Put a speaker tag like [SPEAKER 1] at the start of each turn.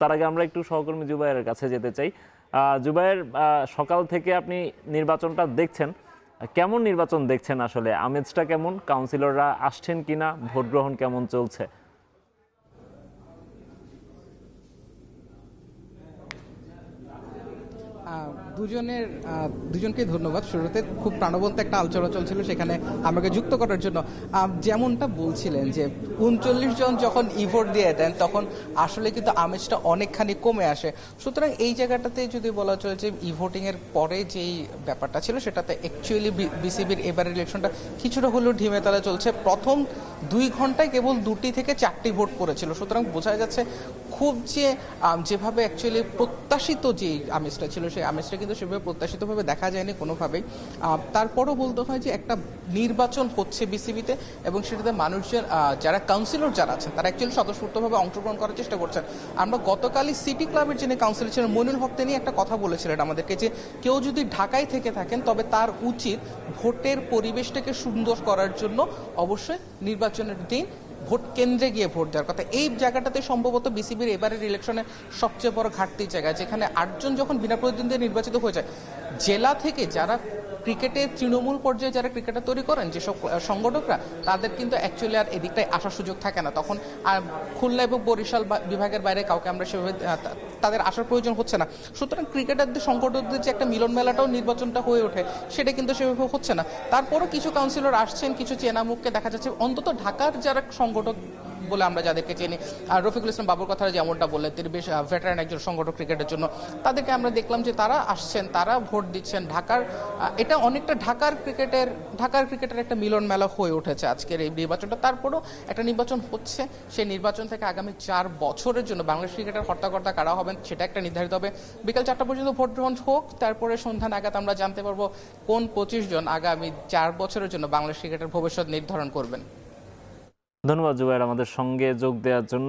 [SPEAKER 1] তার আগে আমরা একটু সহকর্মী জুবায়ের কাছে যেতে চাই। জুবায়ের, সকাল থেকে আপনি নির্বাচনটা দেখছেন, কেমন নির্বাচন দেখছেন? আসলে আমেজটা কেমন? কাউন্সিলররা আসছেন কিনা? ভোট গ্রহণ কেমন চলছে?
[SPEAKER 2] দুজনকেই ধন্যবাদ। শুরুতে খুব প্রাণবন্ত একটা আলোচনা চলছিল, সেখানে আমাকে যুক্ত করার জন্য। যেমনটা বলছিলেন যে ৩৯ জন যখন ভোট দিয়ে দেন তখন আসলে কিন্তু আমেজটা অনেকখানি কমে আসে। সুতরাং এই জায়গাটাতে যদি বলা চলে যে ভোটিংয়ের পরে যেই ব্যাপারটা ছিল সেটাতে অ্যাকচুয়ালি বিসিবির এবারের ইলেকশনটা কিছুটা হলেও ঢিমে তালে চলছে। প্রথম ২ ঘন্টায় কেবল ২টি থেকে ৪টি ভোট পড়েছিল। সুতরাং বোঝা যাচ্ছে খুব যেভাবে অ্যাকচুয়ালি প্রত্যাশিত যে আমেজটা ছিল সেই আমেজটা কিন্তু সেভাবে প্রত্যাশিতভাবে দেখা যায়নি কোনোভাবেই। তারপরও বলতে হয় যে একটা নির্বাচন হচ্ছে বিসিবিতে এবং সেটাতে মানুষজন যারা কাউন্সিলর যারা আছেন তারা অ্যাকচুয়ালি স্বতঃস্ফূর্তভাবে অংশগ্রহণ করার চেষ্টা করছেন। আমরা গতকালই সিটি ক্লাবের যিনি কাউন্সিলর ছিলেন মইনুল হক তিনি একটা কথা বলেছিলেন আমাদেরকে যে কেউ যদি ঢাকায় থেকে থাকেন তবে তার উচিত ভোটের পরিবেশটাকে সুন্দর করার জন্য অবশ্যই নির্বাচনের দিন ভোট কেন্দ্রে গিয়ে ভোট দেওয়ার কথা। এই জায়গাটাতে সম্ভবত বিসিবির এবারের ইলেকশনের সবচেয়ে বড় ঘাটতির জায়গা, যেখানে ৮ জন যখন বিনা প্রতিদ্বন্দ্বী নির্বাচিত হয়ে যায়, জেলা থেকে যারা ক্রিকেটের তৃণমূল পর্যায়ে যারা ক্রিকেটার তৈরি করেন যেসব সংগঠকরা, তাদের কিন্তু অ্যাকচুয়ালি আর এদিকটায় আসার সুযোগ থাকে না। তখন খুলনা এবং বরিশাল বিভাগের বাইরে কাউকে আমরা সেভাবে তাদের আসার প্রয়োজন হচ্ছে না। সুতরাং ক্রিকেটারদের সংগঠকদের যে একটা মিলন মেলাটাও নির্বাচনটা হয়ে ওঠে সেটা কিন্তু সেভাবে হচ্ছে না। তারপরও কিছু কাউন্সিলর আসছেন, কিছু চেনা মুখকে দেখা যাচ্ছে। অন্তত ঢাকার যারা সংগঠক বলে আমরা যাদেরকে চিনি, আর রফিকুল ইসলাম বাবুর কথা যেমনটা বললেন, তিনি বেশ ভেটারান একজন সংগঠক ক্রিকেটের জন্য, তাদেরকে আমরা দেখলাম যে তারা আসছেন, তারা ভোট দিচ্ছেন। এটা অনেকটা ঢাকার ক্রিকেটের একটা মিলন মেলা হয়ে উঠেছে আজকের এই নির্বাচনটা। তারপরও একটা নির্বাচন হচ্ছে, সেই নির্বাচন থেকে আগামী ৪ বছরের জন্য বাংলাদেশ ক্রিকেটের হর্তাকর্তা কারা হবেন সেটা একটা নির্ধারিত হবে। বিকাল ৪টা পর্যন্ত ভোট গ্রহণ হোক, তারপরে সন্ধ্যা নাগাদ আমরা জানতে পারবো কোন ২৫ জন আগামী ৪ বছরের জন্য বাংলাদেশ ক্রিকেটের ভবিষ্যৎ নির্ধারণ করবেন।
[SPEAKER 1] ধন্যবাদ জুবায়ের আমাদের সঙ্গে যোগ দেওয়ার জন্য।